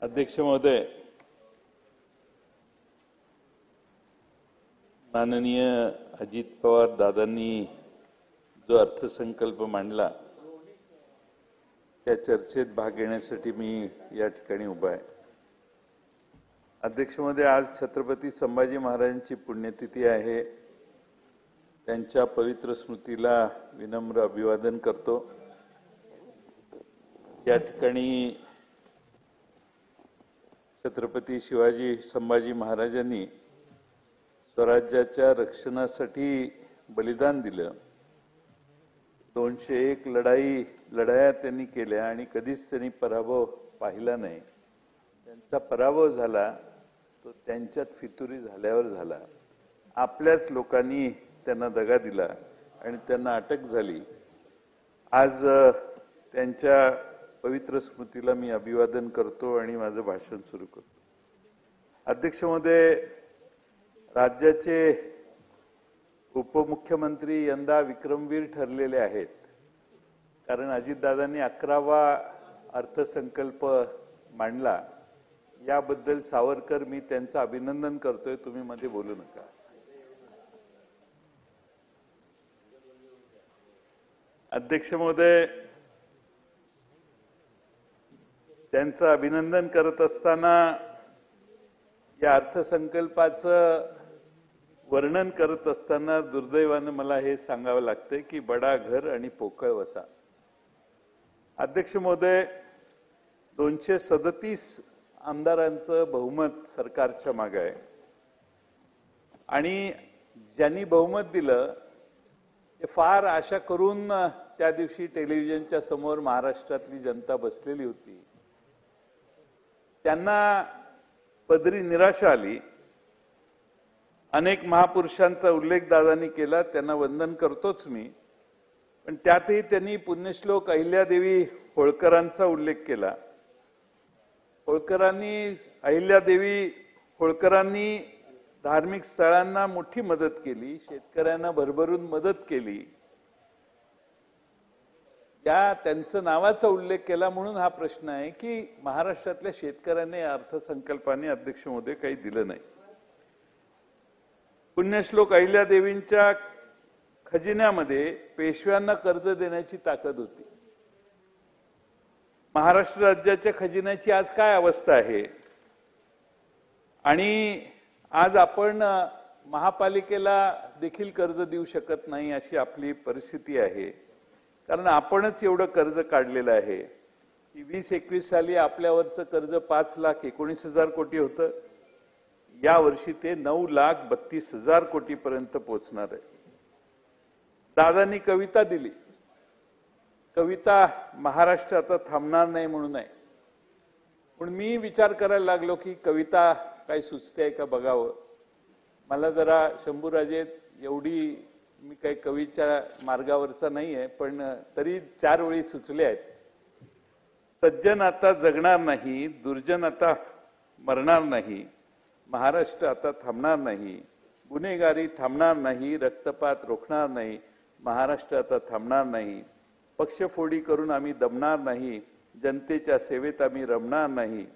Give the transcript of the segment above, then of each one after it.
अध्यक्ष महोदय, माननीय अजित पवार दादांनी जो अर्थसंकल्प मांडला त्या चर्चेत भाग घेण्यासाठी मी या ठिकाणी उभा आहे। अध्यक्ष महोदय, आज छत्रपती संभाजी महाराजांची पुण्यतिथी आहे। त्यांच्या पवित्र स्मृतीला विनम्र अभिवादन करतो। या ठिकाणी छत्रपती शिवाजी संभाजी महाराजांनी स्वराज्याच्या रक्षणासाठी बलिदान दिलं। 201 लढाया त्यांनी केल्या आणि कधीच त्यांनी पराभव पाहिला नाही। त्यांचा पराभव झाला तो त्यांच्यात फितुरी झाल्यावर झाला। आपल्याच लोकांनी त्यांना दगा दिला आणि त्यांना अटक झाली। आज त्यांच्या पवित्र स्मृतीला मी अभिवादन करतो आणि माझं भाषण सुरू करतो। अध्यक्ष महोदय, राज्याचे उपमुख्यमंत्री यंदा विक्रमवीर ठरलेले आहेत, कारण अजितदादांनी 11वा अर्थसंकल्प मांडला। याबद्दल सावरकर, मी त्यांचं अभिनंदन करतोय। तुम्ही मध्ये बोलू नका। अध्यक्ष महोदय, त्यांचं अभिनंदन करत असताना या अर्थसंकल्पाचं वर्णन करत असताना दुर्दैवाने मला हे सांगावं लागतंय की बडा घर आणि पोकळ वसा। अध्यक्ष महोदय, 237 आमदारांचं बहुमत सरकारच्या मागे आहे आणि ज्यांनी बहुमत दिलं ते फार आशा करून त्या दिवशी टेलिव्हिजनच्या समोर महाराष्ट्रातली जनता बसलेली होती। त्यांना पदरी निराशा आली। अनेक महापुरुषांचा उल्लेख दादांनी केला, त्यांना वंदन करतोच मी, पण त्यातही त्यांनी पुण्यश्लोक अहिल्यादेवी होळकरांचा उल्लेख केला। अहिल्यादेवी होळकरांनी धार्मिक स्थळांना मोठी मदत केली, शेतकऱ्यांना भरभरून मदत केली। त्यांचं नावाचा उल्लेख केला म्हणून हा प्रश्न आहे की महाराष्ट्रातल्या शेतकऱ्यांनी अर्थसंकल्पाने अध्यक्ष महोदय काही दिलं नाही। पुण्यश्लोक अहिल्यादेवींच्या खजिन्यामध्ये पेशव्यांना कर्ज देण्याची ताकद होती। महाराष्ट्र राज्याच्या खजिन्याची आज काय अवस्था आहे? आणि आज आपण महापालिकेला देखील कर्ज देऊ शकत नाही अशी आपली परिस्थिती आहे, कारण आपणच एवढं कर्ज काढलेलं आहे की 20-21 साली आपल्यावरचं कर्ज 5,19,000 कोटी होतं। या वर्षी ते 9,32,000 कोटीपर्यंत पोहोचणार आहे। दादांनी कविता दिली, कविता महाराष्ट्र आता थांबणार नाही म्हणून आहे। पण मी विचार करायला लागलो की कविता काही सुचते का बघावं। मला जरा शंभूराजे एवढी मी काही कवीच्या मार्गावरचा नाही आहे, पण तरी 4 ओळी सुचल्या आहेत। सज्जन आता जगणार नाही, दुर्जन आता मरणार नाही, महाराष्ट्र आता थांबणार नाही, गुन्हेगारी थांबणार नाही, रक्तपात रोखणार नाही, महाराष्ट्र आता थांबणार नाही, पक्षफोडी करून आम्ही दमणार नाही, जनतेच्या सेवेत आम्ही रमणार नाही,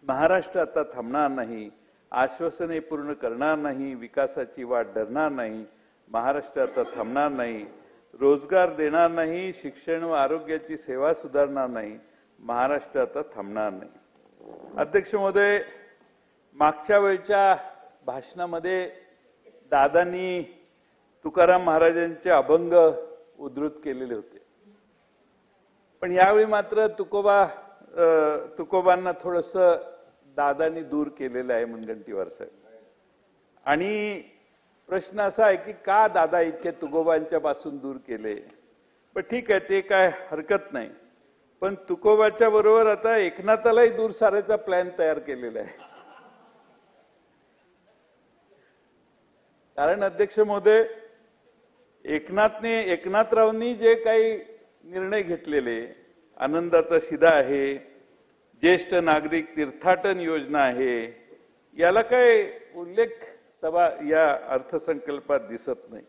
महाराष्ट्र आता थांबणार नाही, आश्वासने पूर्ण करणार नाही, विकासाची वाट धरणार नाही, महाराष्ट्र आता थांबणार नाही, रोजगार देणार नाही, शिक्षण व आरोग्याची सेवा सुधारणार नाही, महाराष्ट्र आता थांबणार नाही। अध्यक्ष महोदय, मागच्या वेळच्या भाषणामध्ये दादांनी तुकाराम महाराजांचे अभंग उद्धृत केलेले होते, पण यावेळी मात्र तुकोबांना थोडंसं दादांनी दूर केलेलं आहे मुनगंटीवार साहेब। आणि प्रश्न असा आहे की का दादा इतके तुकोबांच्या पासून दूर केले? पण ठीक आहे, ते काय हरकत नाही, पण तुकोबाच्या बरोबर आता एकनाथालाही दूर सारायचा प्लॅन तयार केलेला आहे। कारण अध्यक्ष महोदय, एकनाथरावांनी जे काही निर्णय घेतलेले, आनंदाचा शिधा आहे, ज्येष्ठ नागरिक तीर्थाटन योजना आहे, याला काय उल्लेख सभा या अर्थसंकल्पात दिसत नाही।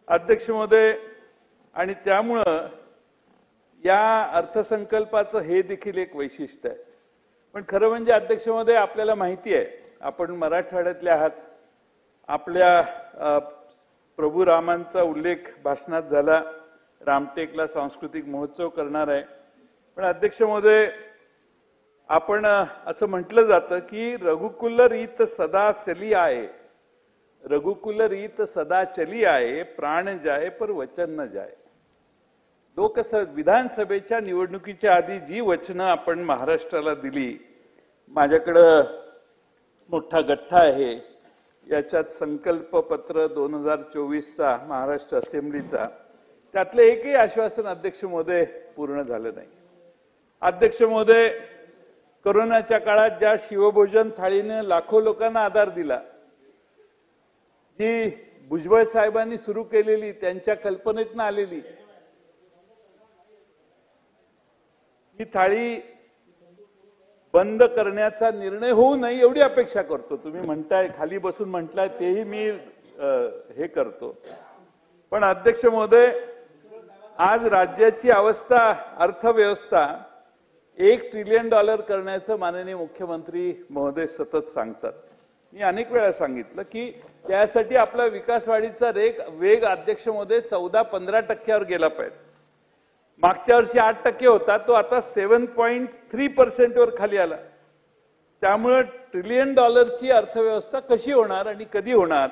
अध्यक्ष महोदय, आणि त्यामुळं या अर्थसंकल्पाचं हे देखील एक वैशिष्ट्य आहे पण खरं म्हणजे अध्यक्ष महोदय आपल्याला माहिती आहे आपण मराठवाड्यातले आहात. आपल्या प्रभू रामांचा उल्लेख भाषणात झाला. रामटेकला सांस्कृतिक महोत्सव करणार आहे. पण अध्यक्ष महोदय आपण असं म्हटलं जातं की रघुकुल रीत सदा चली आहे, रघुकुल रीत सदा चली आहे, प्राण जाए पर वचन न जाए. विधानसभेच्या निवडणुकीच्या आधी जी वचनं आपण महाराष्ट्राला दिली, माझ्याकडं मोठा गठ्ठा आहे, याच्यात संकल्प पत्र 2024चा महाराष्ट्र असेंब्लीचा, त्यातलं एकही आश्वासन अध्यक्ष महोदय पूर्ण झालं नाही. अध्यक्ष महोदय कोरोनाच्या काळात ज्या शिवभोजन थाळीने लाखो लोकांना आधार दिला, जी भुजबळ साहेबांनी सुरू केलेली त्यांच्या कल्पनेतनं आलेली ही थाळी बंद करण्याचा निर्णय होऊ नये एवढी अपेक्षा करतो. तुम्ही म्हणताय खाली बसून म्हटलाय तेही मी हे करतो. पण अध्यक्ष महोदय आज राज्याची अवस्था, अर्थव्यवस्था $1 ट्रिलियन करण्याचं माननीय मुख्यमंत्री महोदय सतत सांगतात. मी अनेक वेळा सांगितलं की त्यासाठी आपला विकास वाढीचा वेग अध्यक्ष महोदय 14-15% गेला पाहिजे. मागच्या वर्षी 8% होता, तो आता 7.3% वर खाली आला. त्यामुळे $1 ट्रिलियन अर्थव्यवस्था कशी होणार आणि कधी होणार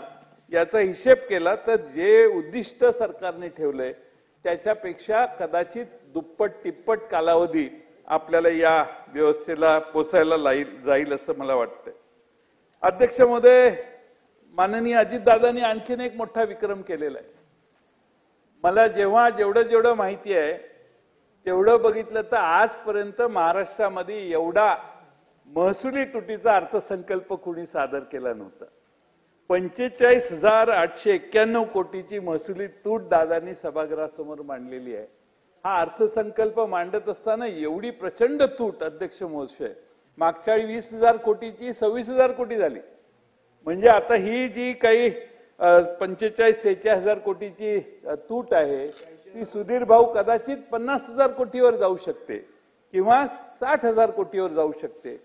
याचा हिशेब केला तर जे उद्दिष्ट सरकारने ठेवलंय त्याच्यापेक्षा कदाचित दुप्पट तिप्पट कालावधी आपल्याला या व्यवस्थेला पोचायला जाईल असं मला वाटतंय. अध्यक्ष महोदय माननीय अजितदादांनी आणखीन एक मोठा विक्रम केलेला आहे. मला जेवढं माहिती आहे तेवढं बघितलं तर आजपर्यंत महाराष्ट्रामध्ये एवढा महसुली तुटीचा अर्थसंकल्प कुणी सादर केला नव्हता. 45,891 कोटीची महसुली तूट दादांनी सभागृहासमोर मांडलेली आहे. हा अर्थसंकल्प मांडत असताना एवढी प्रचंड तूट अध्यक्ष महोदय, मागच्या 20,000 कोटीची 26,000 कोटी झाली. म्हणजे आता ही जी काही 45-46,000 कोटीची तूट आहे ती सुधीर भाऊ कदाचित 50,000 कोटीवर जाऊ शकते किंवा 60,000 कोटीवर जाऊ शकते.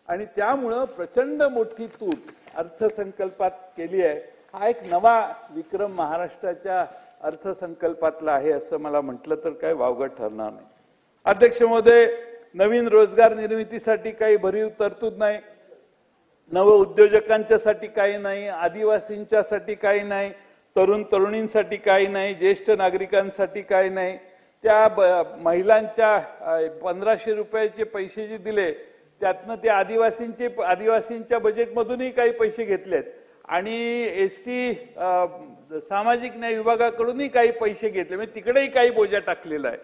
आणि त्यामुळं प्रचंड मोठी तूट अर्थसंकल्पात केली आहे. हा एक नवा विक्रम महाराष्ट्राच्या अर्थसंकल्पातला आहे असं मला म्हटलं तर काय वावगं ठरणार नाही. अध्यक्ष महोदय नवीन रोजगार निर्मितीसाठी काही भरीव तरतूद नाही, नव उद्योजकांच्यासाठी काही नाही, आदिवासींच्यासाठी काही नाही, तरुण तरुणींसाठी काही नाही, ज्येष्ठ नागरिकांसाठी काही नाही. त्या महिलांच्या 1,500 रुपयाचे पैसे जे दिले त्यातनं ते आदिवासींच्या बजेटमधूनही काही पैसे घेतलेत आणि एससी सामाजिक न्याय विभागाकडूनही काही पैसे घेतले, म्हणजे तिकडेही काही बोजा टाकलेला आहे.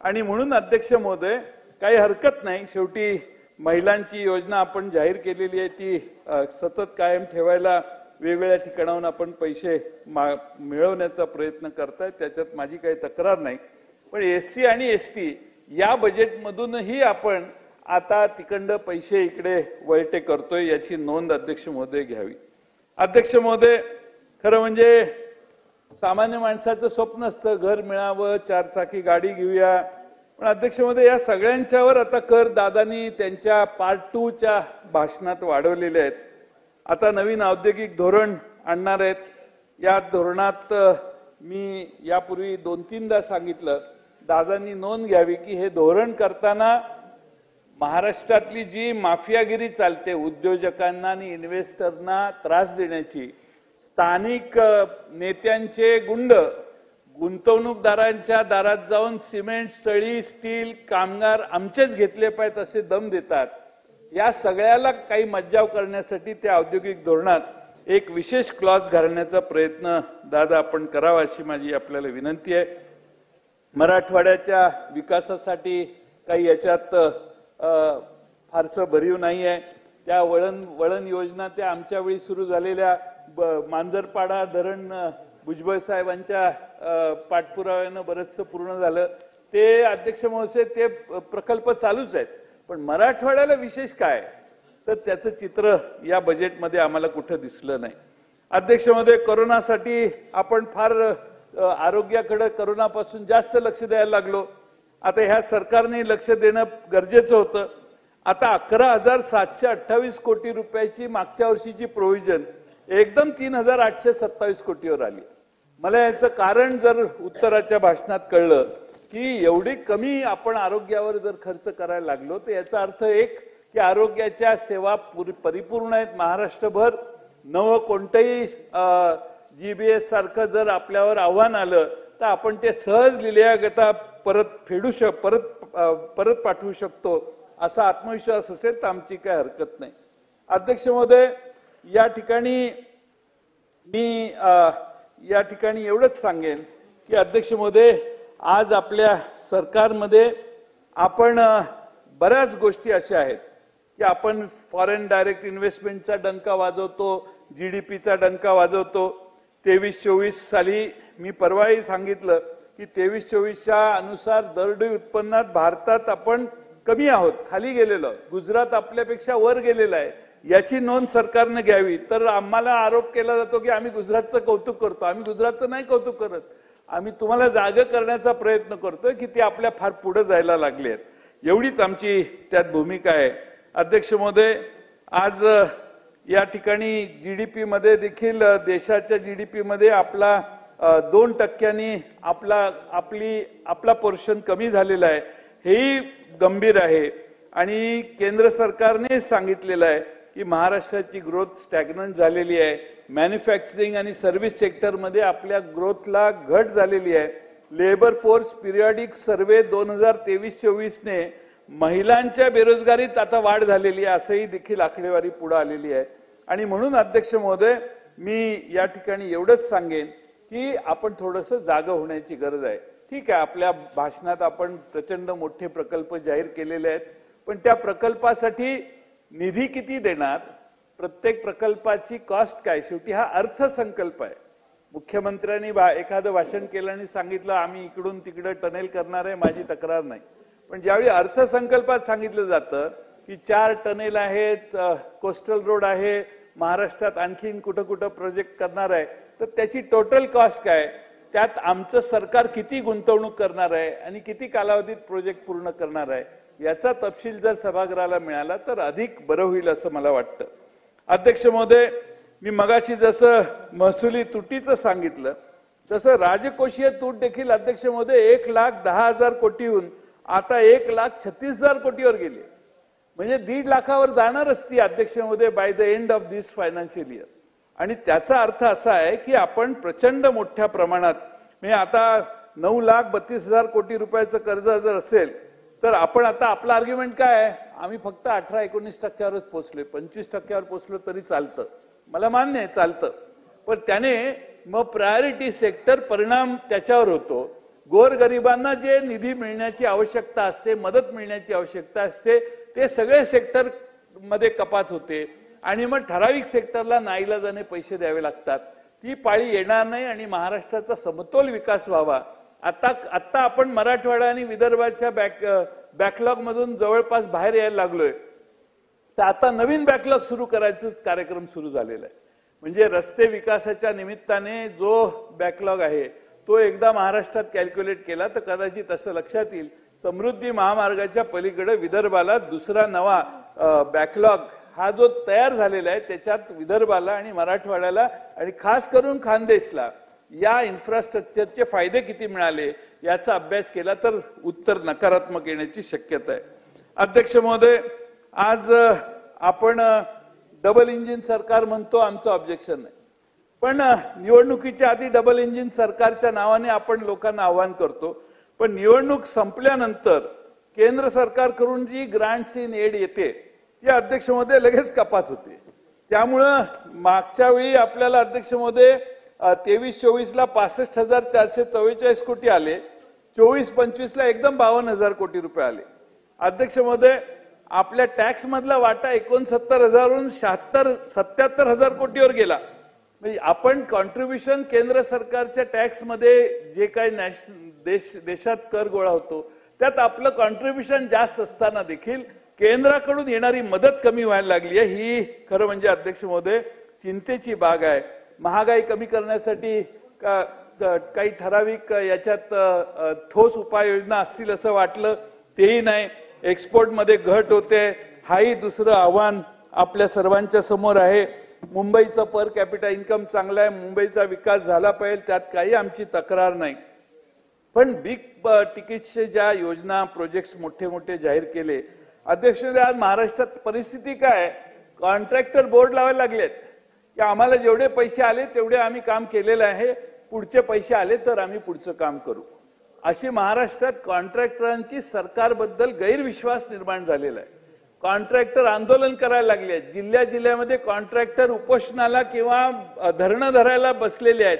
आणि म्हणून अध्यक्ष महोदय काही हरकत नाही, शेवटी महिलांची योजना आपण जाहीर केलेली आहे, ती सतत कायम ठेवायला वेगवेगळ्या ठिकाणाहून आपण पैसे मिळवण्याचा प्रयत्न करताय, त्याच्यात माझी काही तक्रार नाही. पण एससी आणि एसटी या बजेटमधूनही आपण आता तिकडं पैसे इकडे वळते करतोय, याची नोंद अध्यक्ष महोदय घ्यावी. अध्यक्ष महोदय खरं म्हणजे सामान्य माणसाचं स्वप्न असतं घर मिळावं, 4 चाकी गाडी घेऊया. पण अध्यक्ष महोदय या सगळ्यांच्यावर आता कर दादांनी त्यांच्या पार्ट 2च्या भाषणात वाढवलेले आहेत. आता नवीन औद्योगिक धोरण आणणार आहेत. या धोरणात मी यापूर्वी 2-3दा सांगितलं, दादांनी नोंद घ्यावी की हे धोरण करताना महाराष्ट्रातली जी माफियागिरी चालते, उद्योजकांना आणि इन्व्हेस्टरना त्रास देण्याची, स्थानिक नेत्यांचे गुंड गुंतवणूकदारांच्या दारात जाऊन सिमेंट, सळी, स्टील, कामगार आमचेच घेतले पाहिजेत असे दम देतात, या सगळ्याला काही मज्जाव करण्यासाठी त्या औद्योगिक धोरणात एक विशेष क्लॉज घालण्याचा प्रयत्न दादा आपण करावा अशी माझी आपल्याला विनंती आहे. मराठवाड्याच्या विकासासाठी काही याच्यात फारसं भरीव नाही आहे. त्या वळण योजना त्या आमच्या वेळी सुरू झालेल्या मांजरपाडा धरण भुजबळ साहेबांच्या पाठपुराव्यानं बरंचसं पूर्ण झालं. ते अध्यक्ष महोदय ते प्रकल्प चालूच आहेत. पण मराठवाड्याला विशेष काय तर त्याचं चित्र या बजेटमध्ये आम्हाला कुठं दिसलं नाही. अध्यक्ष महोदय कोरोनासाठी आपण फार आरोग्याकडे कोरोनापासून जास्त लक्ष द्यायला लागलो. आता ह्या सरकारने लक्ष देणं गरजेचं होतं. आता 11,728 कोटी रुपयाची मागच्या वर्षीची प्रोव्हिजन एकदम 3,827 कोटीवर आली. मला याचं कारण जर उत्तराच्या भाषणात कळलं की एवढी कमी आपण आरोग्यावर जर खर्च करायला लागलो तर याचा अर्थ एक की आरोग्याच्या सेवा परिपूर्ण आहेत महाराष्ट्रभर. नवं कोणतंही GBS सारखं जर आपल्यावर आव्हान आलं तर आपण ते सहज लिहिल्यागता परत पाठवू शकतो असा आत्मविश्वास असेल तर आमची काय हरकत नाही. अध्यक्ष महोदय, या ठिकाणी मी एवढंच सांगेन की अध्यक्ष महोदय, आज आपल्या सरकारमध्ये आपण बऱ्याच गोष्टी अशा आहेत की आपण फॉरेन डायरेक्ट इन्व्हेस्टमेंटचा डंका वाजवतो, GDPचा डंका वाजवतो. 23-24 साली मी परवाही सांगितलं की 23-24च्या अनुसार दरडोई उत्पन्नात भारतात आपण कमी आहोत, खाली गेलेलो आहोत. गुजरात आपल्यापेक्षा वर गेलेला आहे. याची नोंद सरकारने घ्यावी. तर आम्हाला आरोप केला जातो की आम्ही गुजरातचं कौतुक करतो. आम्ही गुजरातचं नाही कौतुक करत. आम्ही तुम्हाला जागं करण्याचा प्रयत्न करतोय की ते आपल्या फार पुढे जायला लागले आहेत. एवढीच आमची त्यात भूमिका आहे. अध्यक्ष महोदय, आज या ठिकाणी GDP मध्ये देखील देशाच्या GDP मध्ये आपला 2% आपला पोर्शन कमी झालेला आहे. हेही गंभीर आहे. आणि केंद्र सरकारने सांगितलेलं आहे की महाराष्ट्राची ग्रोथ स्टॅग्नंट झालेली आहे. मॅन्युफॅक्चरिंग आणि सर्व्हिस सेक्टरमध्ये आपल्या ग्रोथला घट झालेली आहे. लेबर फोर्स पिरियडिक सर्वे 2023-24 ने महिलांच्या बेरोजगारीत आता वाढ झालेली आहे असंही देखील आकडेवारी पुढे आलेली आहे. आणि म्हणून अध्यक्ष महोदय, मी या ठिकाणी एवढंच सांगेन की आपण थोडंसं जागं होण्याची गरज आहे. ठीक आहे, आपल्या भाषणात आपण प्रचंड मोठे प्रकल्प जाहीर केलेले आहेत, पण त्या प्रकल्पासाठी निधी किती देणार, प्रत्येक प्रकल्पाची कॉस्ट काय, शेवटी हा अर्थसंकल्प आहे. मुख्यमंत्र्यांनी एखादं भाषण केलं आणि सांगितलं आम्ही इकडून तिकडे टनेल करणार आहे, माझी तक्रार नाही. पण ज्यावेळी अर्थसंकल्पात सांगितलं जातं की 4 टनेल आहेत, कोस्टल रोड आहे, महाराष्ट्रात आणखीन कुठं कुठं प्रोजेक्ट करणार आहे, तर त्याची टोटल कॉस्ट काय, त्यात आमचं सरकार किती गुंतवणूक करणार आहे आणि किती कालावधीत प्रोजेक्ट पूर्ण करणार आहे याचा तपशील जर सभागृहाला मिळाला तर अधिक बरं होईल असं मला वाटतं. अध्यक्ष महोदय, मी मगाशी जसं महसुली तुटीचं सांगितलं तसं राजकोषीय तूट देखील अध्यक्ष महोदय 1,10,000 कोटीहून आता 1,36,000 कोटीवर गेली. म्हणजे 1.5 लाखावर जाणारच ती अध्यक्ष महोदय by the end of this financial year. आणि त्याचा अर्थ असा आहे की आपण प्रचंड मोठ्या प्रमाणात म्हणजे आता 9,32,000 कोटी रुपयाचं कर्ज जर असेल तर आपण आता आपला आर्ग्युमेंट काय आहे, आम्ही फक्त 18-19%वरच पोहोचलोय, 25%वर पोहोचलो तरी चालतं. मला मान्य आहे चालतं, पण त्याने मग प्रायोरिटी सेक्टर परिणाम त्याच्यावर होतो. गोरगरिबांना जे निधी मिळण्याची आवश्यकता असते, मदत मिळण्याची आवश्यकता असते, ते सगळे सेक्टर मध्ये कपात होते आणि मग ठराविक सेक्टरला नाईलाजाने पैसे द्यावे लागतात. ती पाळी येणार नाही आणि महाराष्ट्राचा समतोल विकास व्हावा. आता आपण मराठवाडा आणि विदर्भाच्या बॅकलॉग मधून जवळपास बाहेर यायला लागलोय. तर आता नवीन बॅकलॉग सुरू करायचा कार्यक्रम सुरू झालेला आहे. म्हणजे रस्ते विकासाच्या निमित्ताने जो बॅकलॉग आहे तो एकदा महाराष्ट्रात कॅल्क्युलेट केला तर कदाचित असं लक्षात येईल समृद्धी महामार्गाच्या पलीकडे विदर्भाला दुसरा नवा बॅकलॉग हा जो तयार झालेला आहे त्याच्यात विदर्भाला आणि मराठवाड्याला आणि खास करून खानदेशला या इन्फ्रास्ट्रक्चरचे फायदे किती मिळाले याचा अभ्यास केला तर उत्तर नकारात्मक येण्याची शक्यता आहे. अध्यक्ष महोदय, आज आपण डबल इंजिन सरकार म्हणतो, आमचं ऑब्जेक्शन नाही, पण निवडणुकीच्या आधी डबल इंजिन सरकारच्या नावाने आपण लोकांना आवाहन करतो, पण निवडणूक संपल्यानंतर केंद्र सरकारकडून जी ग्रांट्स इन एड येते ती अध्यक्ष महोदय लगेच कपात होते. त्यामुळं मागच्या वेळी आपल्याला अध्यक्ष महोदय 23-24 ला 65,444 कोटी आले, 24-25 ला एकदम 52,000 कोटी रुपये आले. अध्यक्ष महोदय, आपल्या टॅक्स मधला वाटा 69,000वरून 77,000 कोटीवर गेला. म्हणजे आपण कॉन्ट्रीब्युशन केंद्र सरकारच्या टॅक्स मध्ये जे काही देशात कर गोळा होतो त्यात आपलं कॉन्ट्रीब्युशन जास्त असताना देखील केंद्राकडून येणारी मदत कमी व्हायला लागली आहे. ही खरं म्हणजे अध्यक्ष महोदय चिंतेची बाब आहे. महागाई कमी करण्यासाठी काही ठराविक याच्यात ठोस उपाययोजना असतील असं वाटलं, तेही नाही. एक्सपोर्ट मध्ये घट होते, हाही दुसरं आव्हान आपल्या सर्वांच्या समोर आहे. मुंबईचा पर कॅपिटा इन्कम चांगला आहे, मुंबईचा विकास झाला पाहिजे, त्यात काही आमची तक्रार नाही. पण बिग तिकीटचे ज्या योजना प्रोजेक्ट्स मोठे मोठे जाहीर केले, अध्यक्ष आज महाराष्ट्रात परिस्थिती काय, कॉन्ट्रॅक्टर बोर्ड लावायला लागलेत की आम्हाला जेवढे पैसे आले तेवढे आम्ही काम केलेलं आहे, पुढचे पैसे आले तर आम्ही पुढचं काम करू. अशी महाराष्ट्रात कॉन्ट्रॅक्टरांची सरकारबद्दल गैरविश्वास निर्माण झालेला आहे. कॉन्ट्रॅक्टर आंदोलन करायला लागले आहेत, जिल्ह्यामध्ये कॉन्ट्रॅक्टर उपोषणाला किंवा धरणं धरायला बसलेले आहेत.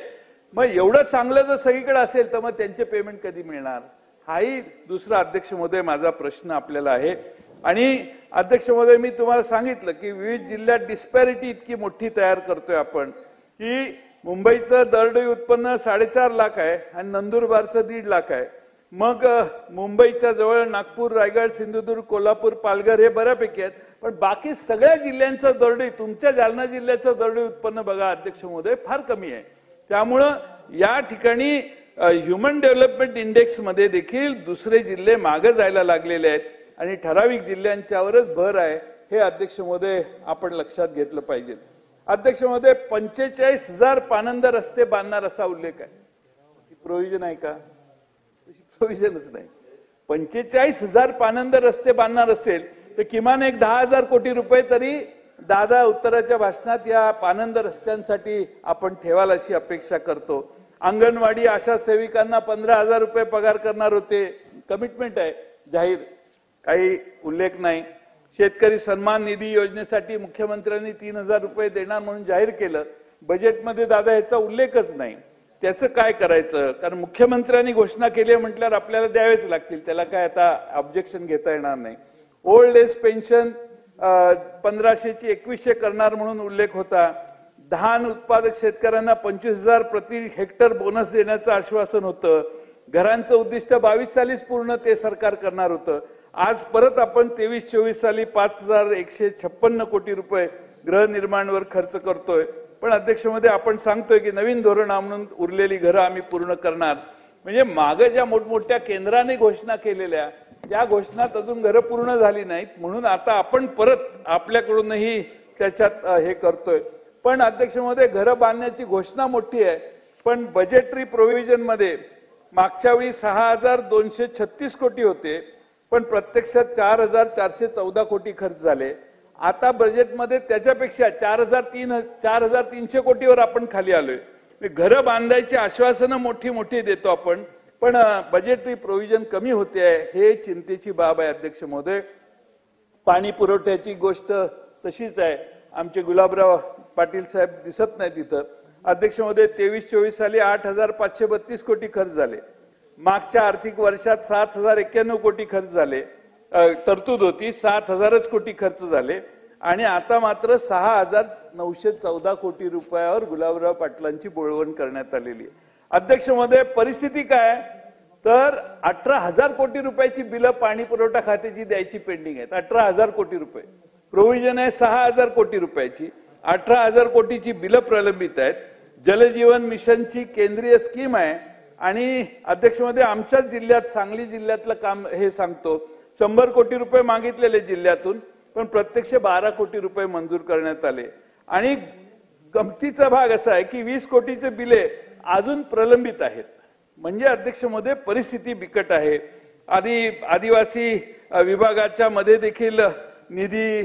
मग एवढं चांगलं जर सगळीकडे असेल तर मग त्यांचे पेमेंट कधी मिळणार, हाही दुसरा अध्यक्ष महोदय माझा प्रश्न आपल्याला आहे. आणि अध्यक्ष महोदय मी तुम्हाला सांगितलं की विविध जिल्ह्यात डिस्पॅरिटी इतकी मोठी तयार करतोय आपण की मुंबईचं दरडोई उत्पन्न 4.5 लाख आहे आणि नंदुरबारचं 1.5 लाख आहे. मग मुंबईच्या जवळ नागपूर, रायगड, सिंधुदुर्ग, कोल्हापूर, पालघर हे बऱ्यापैकी आहेत, पण बाकी सगळ्या जिल्ह्यांचं दरडोई, तुमच्या जालना जिल्ह्याचं दरडोई उत्पन्न बघा अध्यक्ष महोदय फार कमी आहे. त्यामुळं या ठिकाणी ह्युमन डेव्हलपमेंट इंडेक्स मध्ये देखील दुसरे जिल्हे मागे जायला लागलेले आहेत आणि ठराविक जिल्ह्यांच्यावरच भर आहे. हे अध्यक्ष महोदय आपण लक्षात घेतलं पाहिजे. अध्यक्ष महोदय 45,000 पानंद रस्ते बांधणार असा उल्लेख आहे. प्रोव्हिजन आहे का? प्रोव्हिजनच नाही. 45,000 पानंद रस्ते बांधणार असेल तर किमान एक 10,000 कोटी रुपये तरी दादा उत्तराच्या भाषणात या पानंद रस्त्यांसाठी आपण ठेवाल अशी अपेक्षा करतो. अंगणवाडी आशा सेविकांना 15,000 रुपये पगार करणार होते, कमिटमेंट आहे जाहीर, काही उल्लेख नाही. शेतकरी सन्मान निधी योजनेसाठी मुख्यमंत्र्यांनी 3,000 रुपये देणार म्हणून जाहीर केलं, बजेटमध्ये दादा याचा उल्लेखच नाही. त्याचं काय करायचं, कारण मुख्यमंत्र्यांनी घोषणा केली म्हटल्यावर आपल्याला द्यावेच लागतील, त्याला काय आता ऑब्जेक्शन घेता येणार नाही. ओल्ड एज पेन्शन 1500ची 2100 करणार म्हणून उल्लेख होता. धान उत्पादक शेतकऱ्यांना 25,000 प्रति हेक्टर बोनस देण्याचं आश्वासन होतं. घरांचं उद्दिष्ट 22 सालीच पूर्ण ते सरकार करणार होतं. आज परत आपण 23-24 साली 5,156 कोटी रुपये गृहनिर्माणवर खर्च करतोय. पण अध्यक्ष महोदय आपण सांगतोय की नवीन धोरण म्हणून उरलेली घरं आम्ही पूर्ण करणार. म्हणजे मागे ज्या मोठमोठ्या केंद्राने घोषणा केलेल्या त्या घोषणात अजून घरं पूर्ण झाली नाहीत, म्हणून आता आपण परत आपल्याकडूनही त्याच्यात हे करतोय. पण अध्यक्ष महोदय घरं बांधण्याची घोषणा मोठी आहे, पण बजेटरी प्रोव्हिजन मध्ये मागच्या वेळी 6,236 कोटी होते, पण प्रत्यक्षात 4,414 कोटी खर्च झाले. आता बजेटमध्ये त्याच्यापेक्षा 4,300 कोटीवर आपण खाली आलोय. घरं बांधायची आश्वासनं मोठी मोठी देतो आपण, पण बजेटरी प्रोव्हिजन कमी होते आहे, हे चिंतेची बाब आहे अध्यक्ष महोदय. पाणी पुरवठ्याची गोष्ट तशीच आहे. आमचे गुलाबराव पाटील साहेब दिसत नाही तिथं. अध्यक्ष महोदय 23-24 साली 8,532 कोटी खर्च झाले. मागच्या आर्थिक वर्षात 7,091 कोटी खर्च झाले, तरतूद होती 7,000च कोटी खर्च झाले आणि आता मात्र 6,914 कोटी रुपयावर गुलाबराव पाटलांची बोळवण करण्यात आलेली आहे. अध्यक्ष महोदय परिस्थिती काय तर 18,000 कोटी रुपयाची बिलं पाणी पुरवठा खात्याची द्यायची पेंडिंग आहेत. 18,000 कोटी रुपये प्रोव्हिजन आहे, 6,000 कोटी रुपयाची 18,000 कोटीची बिलं प्रलंबित आहेत. जलजीवन मिशनची केंद्रीय स्कीम आहे आणि अध्यक्ष महोदय आमच्याच जिल्ह्यात सांगली जिल्ह्यातलं काम हे सांगतो, 100 कोटी रुपये मागितलेले जिल्ह्यातून, पण प्रत्यक्ष 12 कोटी रुपये मंजूर करण्यात आले. आणि गमतीचा भाग असा आहे की 20 कोटीचे बिले अजून प्रलंबित आहेत. म्हणजे अध्यक्ष महोदय परिस्थिती बिकट आहे. आदिवासी विभागाच्या मध्ये देखील निधी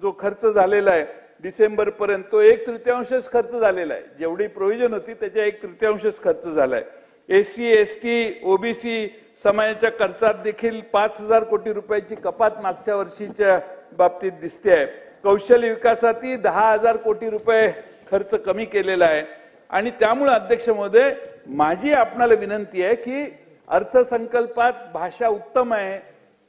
जो खर्च झालेला आहे डिसेंबर पर्यंत तो 1/3 खर्च झालेला आहे. जेवढी प्रोव्हिजन होती त्याच्या 1/3 खर्च झालाय. एससी एसटी ओबीसी समाजाच्या खर्चात देखील 5,000 कोटी रुपयाची कपात मागच्या वर्षीच्या बाबतीत दिसते आहे. कौशल्य विकासातील 10,000 कोटी रुपये खर्च कमी केलेला आहे. आणि त्यामुळे अध्यक्ष महोदय माझी आपणाला विनंती आहे की अर्थसंकल्पात भाषा उत्तम आहे,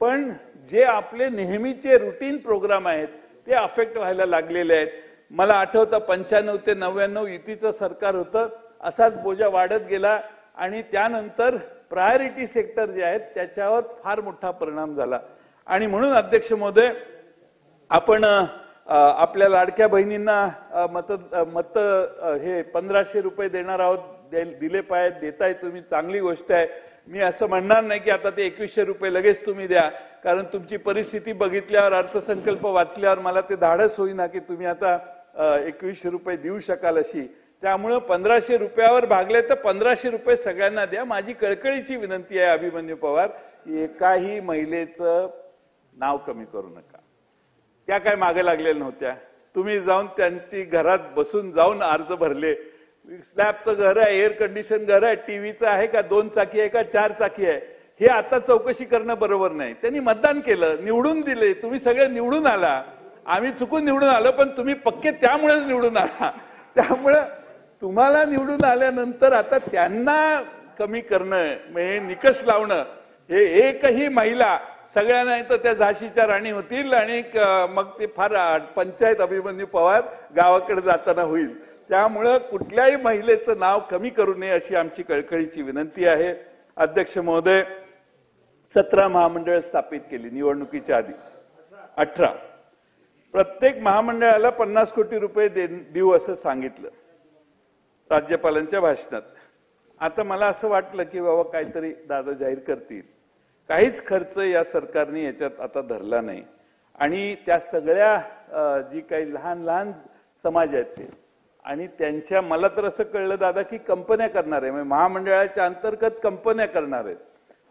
पण जे आपले नेहमीचे रुटीन प्रोग्राम आहेत ते अफेक्ट व्हायला लागलेले आहेत. मला आठवतं 95 ते 99 युतीचं सरकार होतं, असाच बोजा वाढत गेला आणि त्यानंतर प्रायोरिटी सेक्टर जे आहेत त्याच्यावर फार मोठा परिणाम झाला. आणि म्हणून अध्यक्ष महोदय आपण आपल्या लाडक्या बहिणींना मत हे 1,500 रुपये देणार आहोत, दिले पाहिजे, देताय तुम्ही, चांगली गोष्ट आहे. मी असं म्हणणार नाही की आता ते 2100 रुपये लगेच तुम्ही द्या, कारण तुमची परिस्थिती बघितल्यावर, अर्थसंकल्प वाचल्यावर मला ते धाडस होईना की तुम्ही आता 2100 रुपये देऊ शकाल अशी. त्यामुळे 1500 रुपयावर भागले तर 1500 रुपये सगळ्यांना द्या. माझी कळकळीची विनंती आहे अभिमन्यू पवार, एकाही महिलेचं नाव कमी करू नका. त्या काय मागे लागलेल्या नव्हत्या. तुम्ही जाऊन त्यांची घरात बसून जाऊन अर्ज भरले. स्लॅबचं घर आहे, एअर कंडिशन घर आहे, टीव्हीचं आहे का, 2 चाकी आहे का 4 चाकी आहे, हे आता चौकशी करणं बरोबर नाही. त्यांनी मतदान केलं, निवडून दिले, तुम्ही सगळे निवडून आला. आम्ही चुकून निवडून आलो, पण तुम्ही पक्के त्यामुळेच निवडून आला. त्यामुळे तुम्हाला निवडून आल्यानंतर आता त्यांना कमी करणं, म्हणजे निकष लावणं, हे एकही महिला, सगळ्यांना तर त्या झाशीच्या राणी होतील आणि मग ते फार पंचायत अभिमन्यू पवार गावाकडे जाताना होईल. त्यामुळं कुठल्याही महिलेचं नाव कमी करू नये अशी आमची कळकळीची विनंती आहे. अध्यक्ष महोदय, 17 महामंडळ स्थापित केली निवडणुकीच्या आधी, 18. प्रत्येक महामंडळाला 50 कोटी रुपये देऊ असं सांगितलं राज्यपालांच्या भाषणात. आता मला असं वाटलं की बाबा काहीतरी दादा जाहीर करतील. काहीच खर्च या सरकारने याच्यात आता धरला नाही आणि त्या सगळ्या जी काही लहान लहान समाज आहेत ते, आणि त्यांच्या, मला तर असं कळलं दादा की कंपन्या करणार आहे, म्हणजे महामंडळाच्या अंतर्गत कंपन्या करणार आहेत.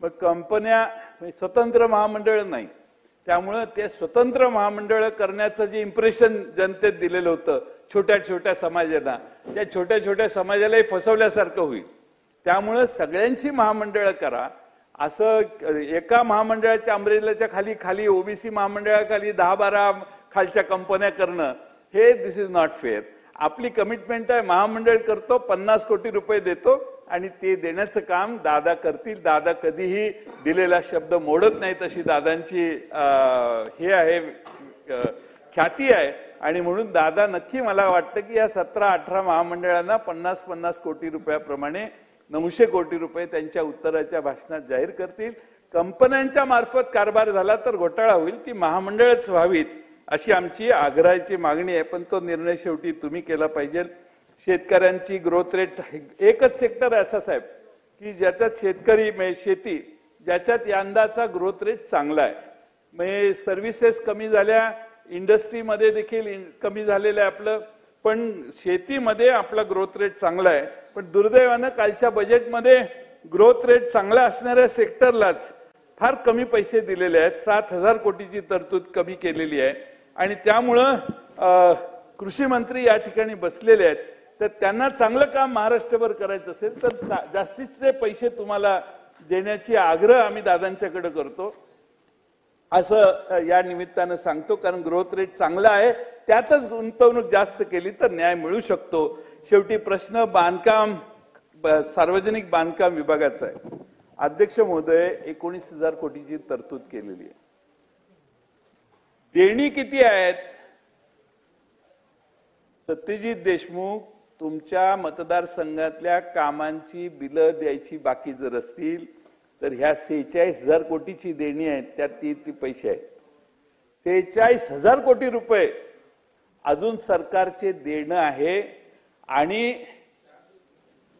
मग कंपन्या स्वतंत्र महामंडळ नाही. त्यामुळं ते स्वतंत्र महामंडळ करण्याचं जे इम्प्रेशन जनतेत दिलेलं होतं छोट्या छोट्या समाजांना, त्या छोट्या छोट्या समाजालाही फसवल्यासारखं होईल. त्यामुळं सगळ्यांची महामंडळ करा. असं एका महामंडळाच्या अमरेलाच्या खाली खाली ओबीसी महामंडळाखाली 10-12 खालच्या कंपन्या करणं, हे दिस इज नॉट फेअर. आपली कमिटमेंट आहे, महामंडळ करतो, 50 कोटी रुपये देतो आणि ते देण्याचं काम दादा करतील. दादा कधीही दिलेला शब्द मोडत नाही, तशी दादांची हे आहे, ख्याती आहे. आणि म्हणून दादा नक्की, मला वाटतं की या 17-18 महामंडळांना 50-50 कोटी रुपयाप्रमाणे 900 कोटी रुपये त्यांच्या उत्तराच्या भाषणात जाहीर करतील. कंपन्यांच्या मार्फत कारभार झाला तर घोटाळा होईल, ती महामंडळच व्हावीत अशी आमची आग्रहाची मागणी आहे. पण तो निर्णय शेवटी तुम्ही केला पाहिजे. शेतकऱ्यांची ग्रोथ रेट, एकच सेक्टर आहे असा साहेब की ज्याच्यात शेतकरी, म्हणजे शेती, ज्याच्यात यंदाचा ग्रोथ रेट चांगला आहे. म्हणजे सर्व्हिसेस कमी झाल्या, इंडस्ट्रीमध्ये देखील कमी झालेलं आहे आपलं, पण शेतीमध्ये आपला ग्रोथ रेट चांगला आहे. पण दुर्दैवानं कालच्या बजेटमध्ये ग्रोथ रेट चांगला असणाऱ्या सेक्टरलाच फार कमी पैसे दिलेले आहेत. 7,000 कोटीची तरतूद कमी केलेली आहे. आणि त्यामुळं कृषी मंत्री या ठिकाणी बसलेले आहेत, तर त्यांना चांगलं काम महाराष्ट्रभर करायचं असेल तर जास्तीचे पैसे तुम्हाला देण्याची आग्रह आम्ही दादांच्याकडे करतो असं या निमित्तानं सांगतो. कारण ग्रोथ रेट चांगला आहे, त्यातच गुंतवणूक जास्त केली तर न्याय मिळू शकतो. शेवटी प्रश्न बांधकाम, सार्वजनिक बांधकाम विभागाचा आहे. अध्यक्ष महोदय, 19,000 कोटीची तरतूद केलेली आहे. देणी किती आहेत? सत्यजित देशमुख, तुमच्या मतदारसंघातल्या कामांची बिलं द्यायची बाकी जर असतील तर ह्या 46,000 कोटीची देणी आहेत, त्यात ती पैसे आहेत. 46,000 कोटी रुपये अजून सरकारचे देणं आहे. आणि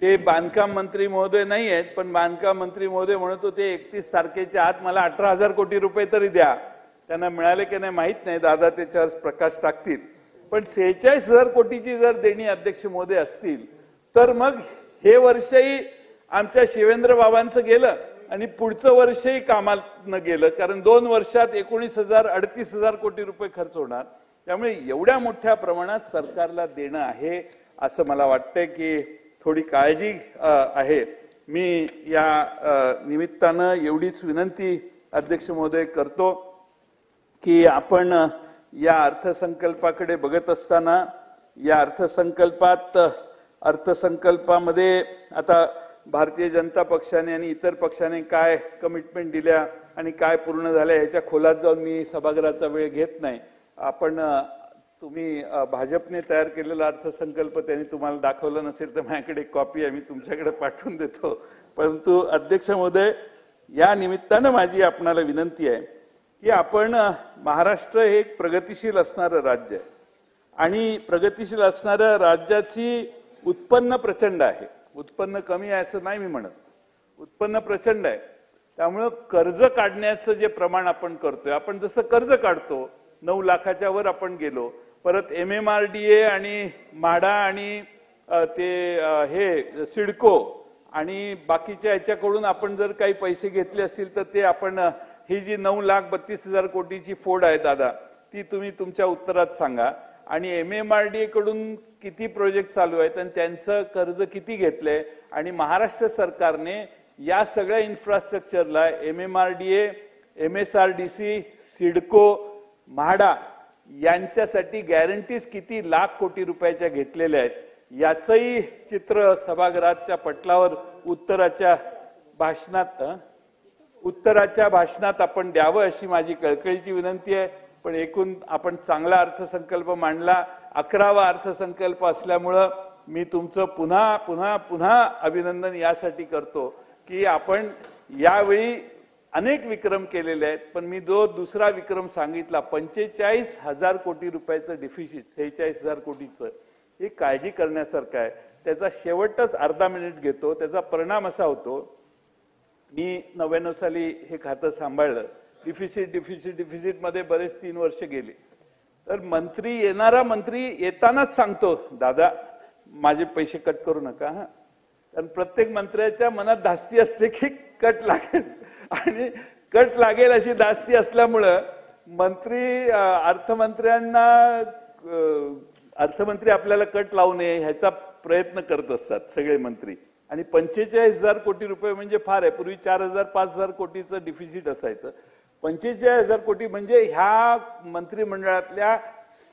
ते बांधकाम मंत्री महोदय नाही आहेत, पण बांधकाम मंत्री महोदय म्हणत होते 31 तारखेच्या आत मला 18,000 कोटी रुपये तरी द्या. त्यांना मिळाले की नाही माहित नाही, दादा त्याच्यावर प्रकाश टाकतील. पण 46,000 कोटीची जर देणी अध्यक्ष महोदय असतील तर मग हे वर्षही आमच्या शिवेंद्र बाबांचं गेलं आणि पुढचं वर्षही कामाला गेलं, कारण 2 वर्षात 38,000 कोटी रुपये खर्च होणार. त्यामुळे एवढ्या मोठ्या प्रमाणात सरकारला देणं आहे असं मला वाटतंय की थोडी काळजी आहे. मी या निमित्तानं एवढीच विनंती अध्यक्ष महोदय करतो की आपण या अर्थसंकल्पाकडे बघत असताना, या अर्थसंकल्पामध्ये आता भारतीय जनता पक्षाने आणि इतर पक्षाने काय कमिटमेंट दिल्या आणि काय पूर्ण झाल्या ह्याच्या खोलात जाऊन मी सभागृहाचा वेळ घेत नाही. आपण तुम्ही भाजपने तयार केलेला अर्थसंकल्प त्यांनी तुम्हाला दाखवला नसेल तर माझ्याकडे एक कॉपी आहे, मी तुमच्याकडे पाठवून देतो. परंतु अध्यक्ष महोदय, या निमित्तानं माझी आपणाला विनंती आहे की आपण, महाराष्ट्र हे एक प्रगतिशील असणारं राज्य आहे आणि प्रगतिशील असणाऱ्या राज्याची उत्पन्न प्रचंड आहे. उत्पन्न कमी आहे असं नाही मी म्हणत, उत्पन्न प्रचंड आहे. त्यामुळे कर्ज काढण्याचं जे प्रमाण आपण करतोय, आपण जसं कर्ज काढतो 9 लाखाच्या वर आपण गेलो, परत MMRDA आणि म्हाडा आणि ते हे सिडको आणि बाकीच्या याच्याकडून आपण जर काही पैसे घेतले असतील तर ते आपण ही जी 9,32,000 कोटीची फोड आहे दादा, ती तुम्ही तुमच्या उत्तरात सांगा. आणि MMRDA कडून किती प्रोजेक्ट चालू आहेत आणि त्यांचं कर्ज किती घेतलंय, आणि महाराष्ट्र सरकारने या सगळ्या इन्फ्रास्ट्रक्चरला MMRDA, MSRDC, सिडको, म्हाडा यांच्यासाठी गॅरंटीज किती लाख कोटी रुपयाच्या घेतलेल्या आहेत याचंही चित्र सभागृहाच्या पटलावर उत्तराच्या भाषणात आपण द्यावं अशी माझी कळकळीची विनंती आहे. पण एकूण आपण चांगला अर्थसंकल्प मांडला, 11वा अर्थसंकल्प असल्यामुळं मी तुमचं पुन्हा पुन्हा पुन्हा अभिनंदन यासाठी करतो की आपण यावेळी अनेक विक्रम केलेले आहेत. पण मी जो दुसरा विक्रम सांगितला 45,000 कोटी रुपयाचं डिफिसिट, 46,000 कोटीचं, ही काळजी करण्यासारखं आहे. त्याचा शेवटच अर्धा मिनिट घेतो. त्याचा परिणाम असा होतो, मी 99 साली हे खातं सांभाळलं. डिफिसिट मध्ये बरेच 3 वर्ष गेली. तर येणारा मंत्री येतानाच सांगतो, दादा माझे पैसे कट करू नका हा. कारण प्रत्येक मंत्र्याच्या मनात धास्ती असते की कट लागेल, आणि कट लागेल अशी धास्ती असल्यामुळं अर्थमंत्री आपल्याला कट लावू नये ह्याचा प्रयत्न करत असतात सगळे मंत्री. आणि 45,000 कोटी रुपये म्हणजे फार आहे. पूर्वी 4,000 5,000 कोटीचं डिफिसिट असायचं. 45,000 कोटी म्हणजे ह्या मंत्रिमंडळातल्या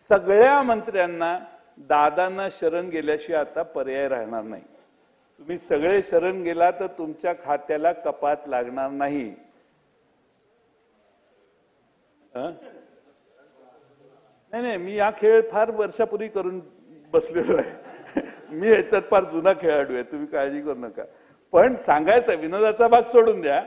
सगळ्या मंत्र्यांना दादांना शरण गेल्याशिवाय आता पर्याय राहणार नाही. तुम्ही सगळे शरण गेला तर तुमच्या खात्याला कपात लागणार नाही. नाही, मी हा खेळ फार वर्षापूर्वी करून बसलेलो आहे. मी याच्यात फार जुना खेळाडू आहे, तुम्ही काळजी करू नका. पण सांगायचं, विनोदाचा भाग सोडून द्या,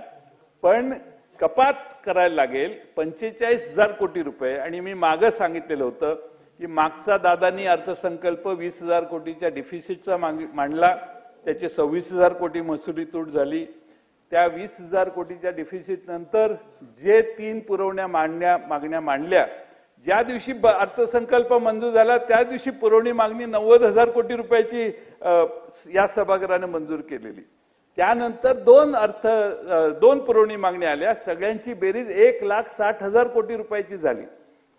पण कपात करायला लागेल 45,000 कोटी रुपये. आणि मी मागं सांगितलेलं होतं की मागचा दादांनी अर्थसंकल्प 20,000 कोटीच्या डिफिसिटचा मांडला, त्याचे 26,000 कोटी महसुली तूट झाली. त्या 20,000 कोटीच्या डिफिसिट नंतर जे 3 मागण्या मांडल्या, ज्या दिवशी अर्थसंकल्प मंजूर झाला त्या दिवशी पुरवणी मागणी 90,000 कोटी रुपयाची या सभागृहाने मंजूर केलेली. त्यानंतर 2 पुरवणी मागण्या आल्या, सगळ्यांची बेरीज 1,60,000 कोटी रुपयाची झाली.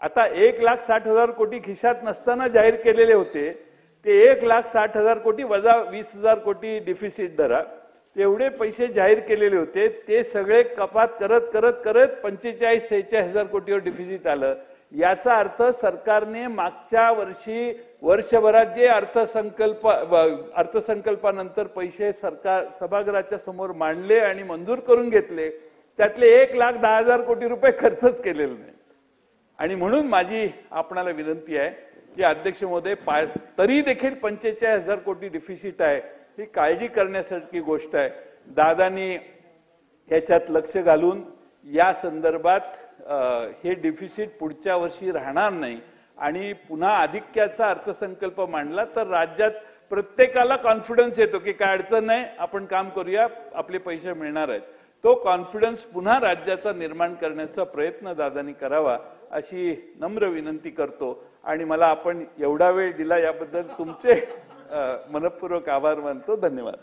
आता 1,60,000 कोटी खिशात नसताना जाहीर केलेले होते ते 1,60,000 कोटी वजा 20,000 कोटी डिफिसिट धरा, तेवढे पैसे जाहीर केलेले होते. ते सगळे कपात करत करत करत 45,000-46,000 कोटीवर डिफिसिट आलं. याचा अर्थ सरकारने मागच्या वर्षी वर्षभरात जे अर्थसंकल्पानंतर पैसे सरकार सभागृहाच्या समोर मांडले आणि मंजूर करून घेतले, त्यातले 1,10,000 कोटी रुपये खर्चच केलेले नाही. आणि म्हणून माझी आपणाला विनंती आहे की अध्यक्ष महोदय, तरी देखील 45,000 कोटी डिफिसिट आहे, ही काळजी करण्यासारखी गोष्ट आहे. दादांनी ह्याच्यात लक्ष घालून या संदर्भात हे डिफिसिट पुढच्या वर्षी राहणार नाही आणि पुन्हा अधिक्याचा अर्थसंकल्प मांडला तर राज्यात प्रत्येकाला कॉन्फिडन्स येतो की काय अडचण नाही, आपण काम करूया, आपले पैसे मिळणार आहेत. तो कॉन्फिडन्स पुन्हा राज्याचा निर्माण करण्याचा प्रयत्न दादांनी करावा अशी नम्र विनंती करतो. आणि मला आपण एवढा वेळ दिला याबद्दल तुमचे मनपूर्वक आभार मानतो. धन्यवाद.